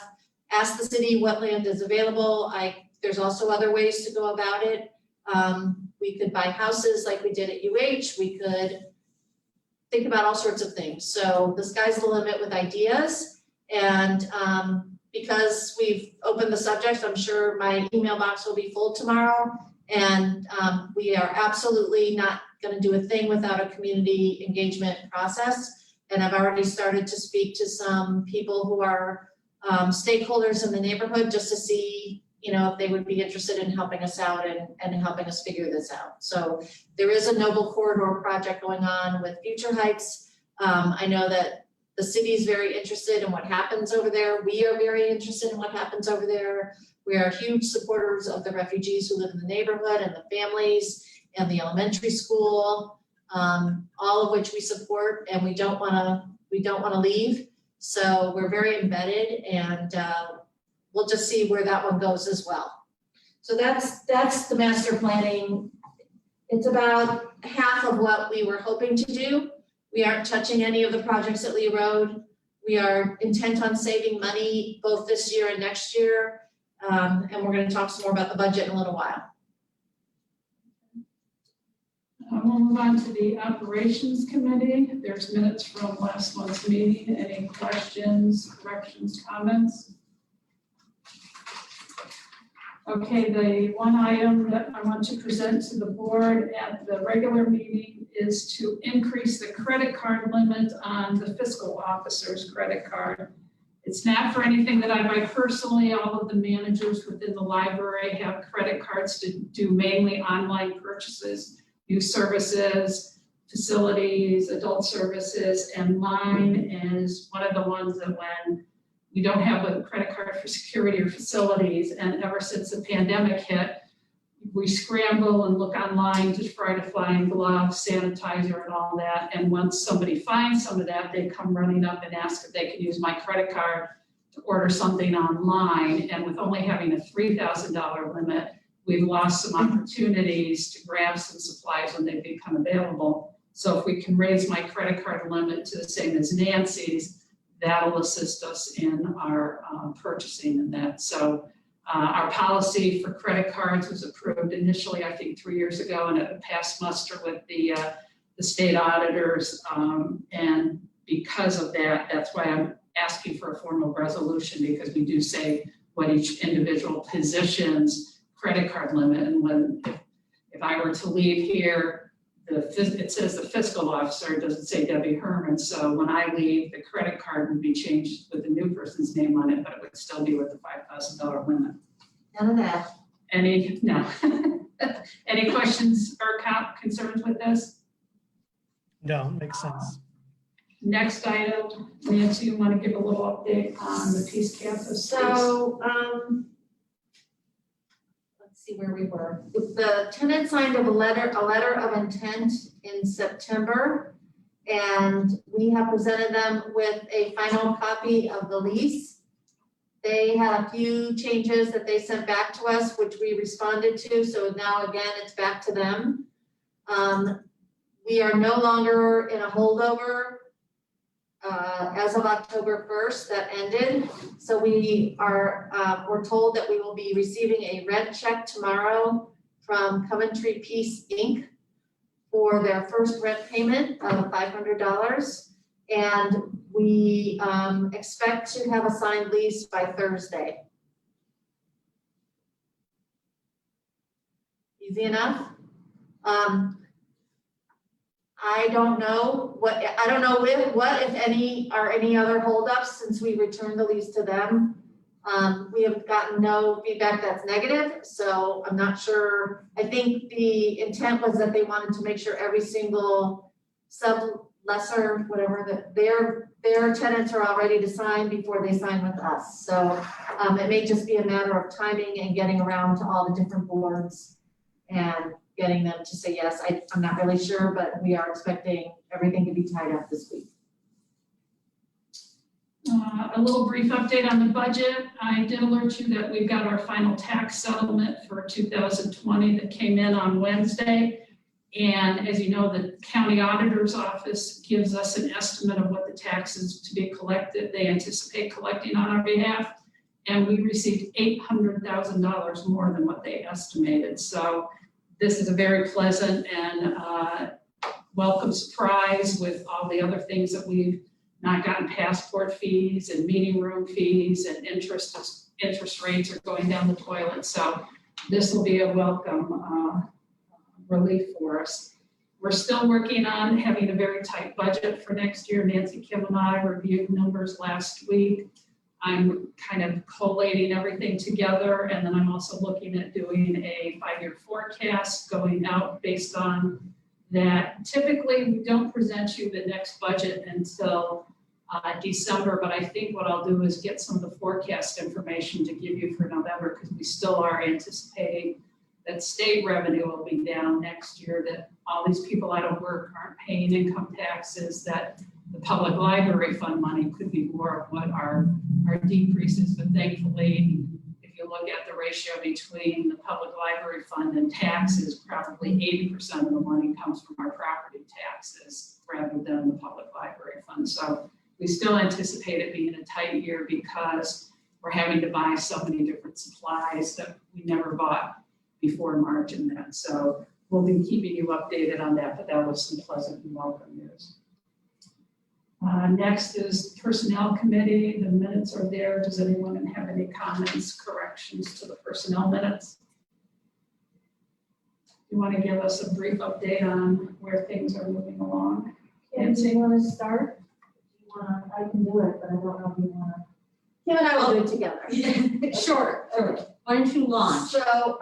asked the city what land is available. There's also other ways to go about it. We could buy houses like we did at UH. We could think about all sorts of things. So the sky's the limit with ideas. And because we've opened the subject, I'm sure my email box will be full tomorrow. And we are absolutely not going to do a thing without a community engagement process. And I've already started to speak to some people who are stakeholders in the neighborhood just to see, if they would be interested in helping us out and helping us figure this out. So there is a Noble Corridor project going on with Future Heights. I know that the city is very interested in what happens over there. We are very interested in what happens over there. We are huge supporters of the refugees who live in the neighborhood and the families and the elementary school, all of which we support, and we don't want to leave. So we're very embedded, and we'll just see where that one goes as well. So that's the master planning. It's about half of what we were hoping to do. We aren't touching any of the projects at Lee Road. We are intent on saving money both this year and next year. And we're going to talk some more about the budget in a little while. We'll move on to the Operations Committee. There's minutes from last month's meeting. Any questions, corrections, comments? Okay, the one item that I want to present to the board at the regular meeting is to increase the credit card limit on the fiscal officer's credit card. It's not for anything that I buy personally. All of the managers within the library have credit cards to do mainly online purchases, new services, facilities, adult services, and mine is one of the ones that when we don't have a credit card for security or facilities, and ever since the pandemic hit, we scramble and look online to try to find gloves, sanitizer, and all that. And once somebody finds some of that, they come running up and ask if they can use my credit card to order something online. And with only having a $3,000 limit, we've lost some opportunities to grab some supplies when they become available. So if we can raise my credit card limit to the same as Nancy's, that'll assist us in our purchasing and that. So our policy for credit cards was approved initially, I think 3 years ago, and it passed muster with the state auditors. And because of that, that's why I'm asking for a formal resolution, because we do say what each individual position's credit card limit. And if I were to leave here, it says the fiscal officer, it doesn't say Debbie Herman. So when I leave, the credit card would be changed with the new person's name on it, but it would still be with the $5,000 limit. None of that. No. Any questions or concerns with this? No, makes sense. Next item, Nancy, you want to give a little update on the Peace Campus? So, let's see where we were. The tenant signed a letter of intent in September, and we have presented them with a final copy of the lease. They had a few changes that they sent back to us, which we responded to. So now again, it's back to them. We are no longer in a holdover as of October 1st, that ended. So we are, we're told that we will be receiving a rent check tomorrow from Coventry Peace Inc. for their first rent payment of $500. And we expect to have a signed lease by Thursday. Easy enough. I don't know what if any are any other holdups since we returned the lease to them. We have gotten no feedback that's negative, so I'm not sure. I think the intent was that they wanted to make sure every single sub-lesser, whatever, that their tenants are all ready to sign before they sign with us. So it may just be a matter of timing and getting around to all the different boards and getting them to say yes. I'm not really sure, but we are expecting everything to be tied up this week. A little brief update on the budget. I did alert you that we've got our final tax settlement for 2020 that came in on Wednesday. And as you know, the county auditor's office gives us an estimate of what the taxes to be collected, they anticipate collecting on our behalf. And we received $800,000 more than what they estimated. So this is a very pleasant and welcome surprise with all the other things that we've not gotten, passport fees and meeting room fees, and interest rates are going down the toilet. So this will be a welcome relief for us. We're still working on having a very tight budget for next year. Nancy Kim and I reviewed numbers last week. I'm kind of collating everything together, and then I'm also looking at doing a 5-year forecast going out based on that. Typically, we don't present you the next budget until December, but I think what I'll do is get some of the forecast information to give you for November, because we still are anticipating that state revenue will be down next year, that all these people out of work aren't paying income taxes, that the public library fund money could be more of what our decreases, but thankfully, if you look at the ratio between the public library fund and taxes, probably 80% of the money comes from our property taxes rather than the public library fund. So we still anticipate it being a tight year because we're having to buy so many different supplies that we never bought before March and that. So we'll be keeping you updated on that, but that was some pleasant and welcome news. Next is Personnel Committee. The minutes are there. Does anyone have any comments, corrections to the personnel minutes? You want to give us a brief update on where things are moving along? Kim, do you want to start? I can do it, but I don't know if you want to. Kim and I will do it together. Sure. Why don't you launch? So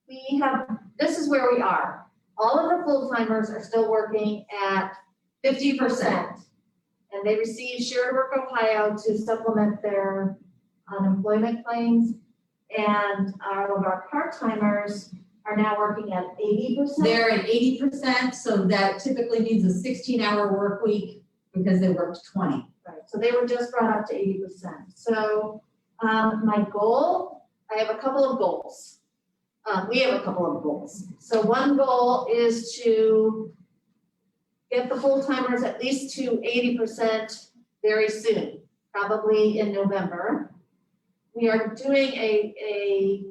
we have, this is where we are. All of the full-timers are still working at 50%. And they receive Shared Work Ohio to supplement their unemployment claims. And all of our part-timers are now working at 80%. They're at 80%, so that typically means a 16-hour work week because they worked 20. Right, so they were just brought up to 80%. So my goal, I have a couple of goals. We have a couple of goals. So one goal is to get the full-timers at least to 80% very soon, probably in November. We are doing a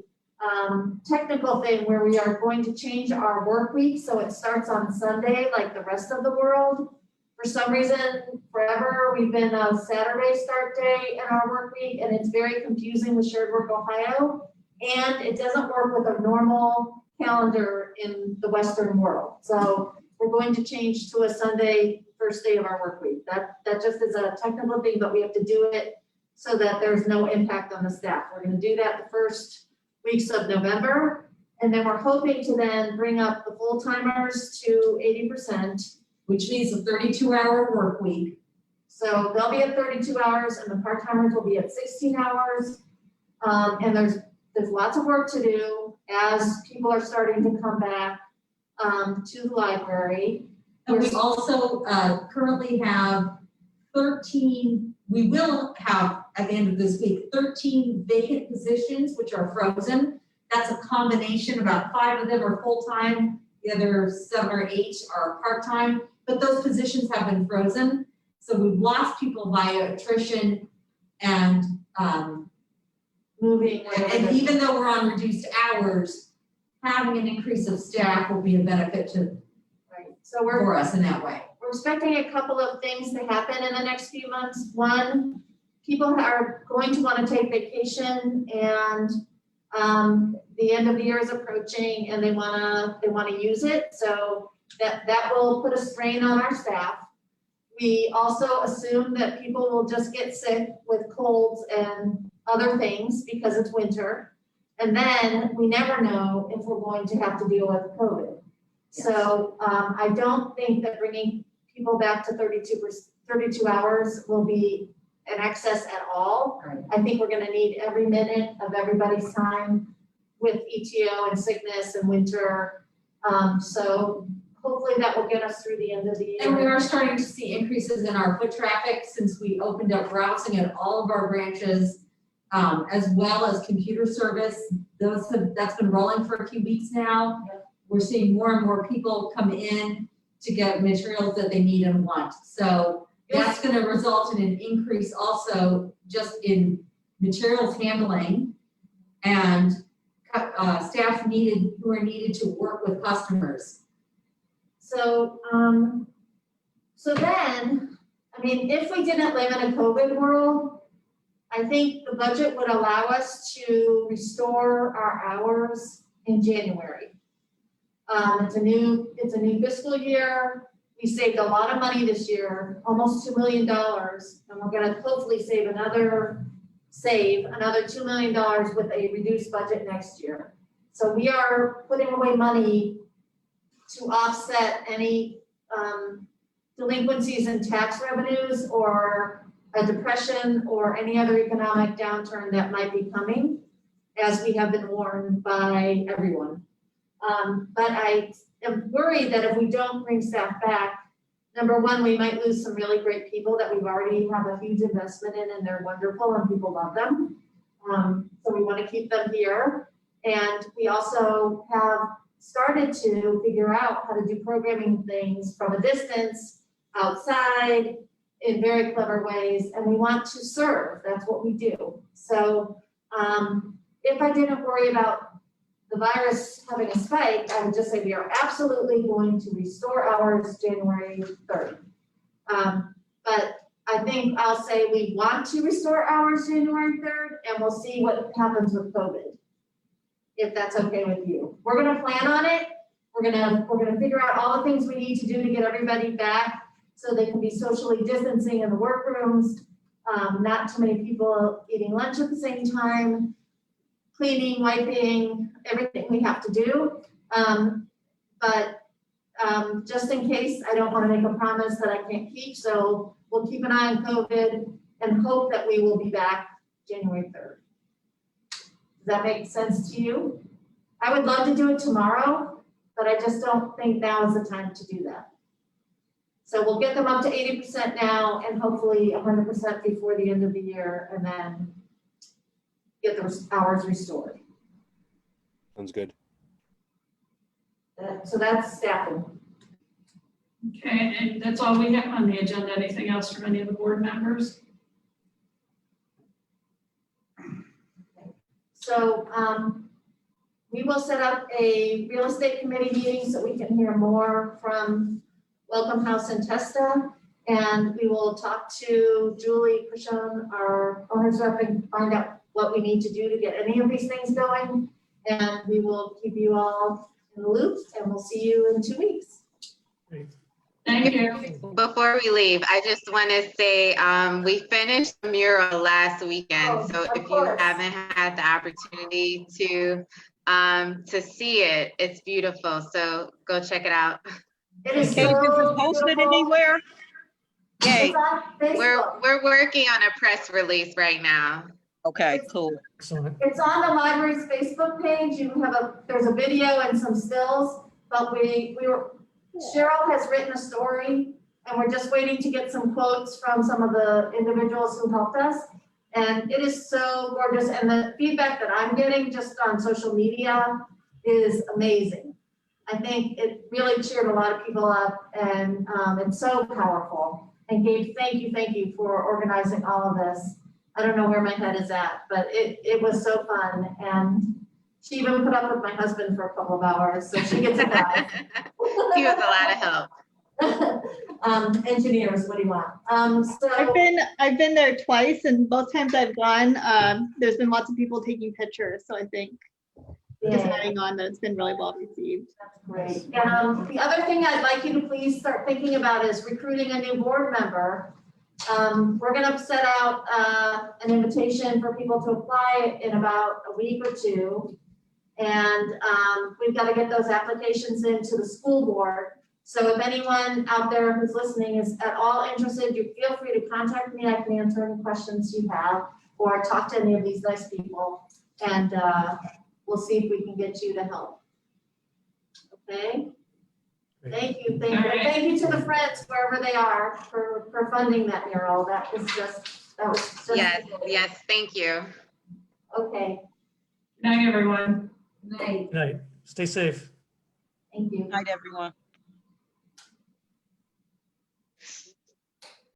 technical thing where we are going to change our work week so it starts on Sunday like the rest of the world. For some reason, forever, we've been a Saturday start day in our work week, and it's very confusing with Shared Work Ohio, and it doesn't work with a normal calendar in the Western world. So we're going to change to a Sunday first day of our work week. That just is a technical thing, but we have to do it so that there's no impact on the staff. We're going to do that the first weeks of November, and then we're hoping to then bring up the full-timers to 80%. Which means a 32-hour work week. So they'll be at 32 hours and the part-timers will be at 16 hours. And there's lots of work to do as people are starting to come back to the library. And we also currently have 13, we will have at the end of this week, 13 vacant positions, which are frozen. That's a combination, about 5 of them are full-time, the other 7 or 8 are part-time. But those positions have been frozen. So we've lost people via attrition and moving. And even though we're on reduced hours, having an increase of staff will be a benefit to Right. So for us in that way. We're expecting a couple of things to happen in the next few months. One, people are going to want to take vacation, and the end of the year is approaching and they wanna use it. So that will put a strain on our staff. We also assume that people will just get sick with colds and other things because it's winter. And then we never know if we're going to have to deal with COVID. So I don't think that bringing people back to 32 hours will be an excess at all. Right. I think we're gonna need every minute of everybody's time with ETO and sickness and winter. So hopefully that will get us through the end of the year. And we are starting to see increases in our foot traffic since we opened up browsing at all of our branches, as well as computer service. That's been rolling for a few weeks now. Yep. We're seeing more and more people come in to get materials that they need and want. So that's going to result in an increase also just in materials handling and staff who are needed to work with customers. So, so then, I mean, if we didn't live in a COVID world, I think the budget would allow us to restore our hours in January. It's a new fiscal year. We saved a lot of money this year, almost $2 million, and we're gonna hopefully save another $2 million with a reduced budget next year. So we are putting away money to offset any delinquencies in tax revenues or a depression or any other economic downturn that might be coming, as we have been warned by everyone. But I am worried that if we don't bring staff back, number one, we might lose some really great people that we've already have a huge investment in, and they're wonderful and people love them. So we want to keep them here. And we also have started to figure out how to do programming things from a distance, outside, in very clever ways, and we want to serve. That's what we do. So if I didn't worry about the virus having a spike, I would just say we are absolutely going to restore hours January 3rd. But I think I'll say we want to restore hours January 3rd, and we'll see what happens with COVID, if that's okay with you. We're gonna plan on it. We're gonna figure out all the things we need to do to get everybody back so they can be socially distancing in the workrooms, not too many people eating lunch at the same time, cleaning, wiping, everything we have to do. But just in case, I don't want to make a promise that I can't keep, so we'll keep an eye on COVID and hope that we will be back January 3rd. Does that make sense to you? I would love to do it tomorrow, but I just don't think now is the time to do that. So we'll get them up to 80% now and hopefully 100% before the end of the year, and then get those hours restored. Sounds good. So that's staffing. Okay, and that's all we have on the agenda. Anything else from any of the board members? So we will set up a real estate committee meeting so we can hear more from Welcome House and Testa. And we will talk to Julie Cushon, our owner's rep, and find out what we need to do to get any of these things going. And we will keep you all in the loop, and we'll see you in 2 weeks. Great. Thank you. Before we leave, I just want to say we finished the mural last weekend. So if you haven't had the opportunity to see it, it's beautiful. So go check it out. It is Kate, so is it posted beautiful. anywhere? Yay. It's on Facebook. We're working on a press release right now. Okay, cool. Excellent. It's on the library's Facebook page. You have there's a video and some stills, but Cheryl has written a story, and we're just waiting to get some quotes from some of the individuals who helped us. And it is so gorgeous, and the feedback that I'm getting just on social media is amazing. I think it really cheered a lot of people up, and it's so powerful. And Gabe, thank you for organizing all of this. I don't know where my head is at, but it was so fun. And she even put up with my husband for a couple of hours, so she gets a prize. He was a lot of help. Engineers, what do you want? So. I've been there twice, and both times I've gone, there's been lots of people taking pictures. So I think just adding on that it's been really well received. That's great. The other thing I'd like you to please start thinking about is recruiting a new board member. We're gonna set out an invitation for people to apply in about a week or two. And we've got to get those applications into the school board. So if anyone out there who's listening is at all interested, you feel free to contact me. I can answer any questions you have or talk to any of these nice people. And we'll see if we can get you the help. Okay? Thank you. Thank you. And thank you to the Friends, wherever they are, for funding that mural. That was just. Yes, thank you. Okay. Good night, everyone. Night. Good night. Stay safe. Thank you. Night, everyone.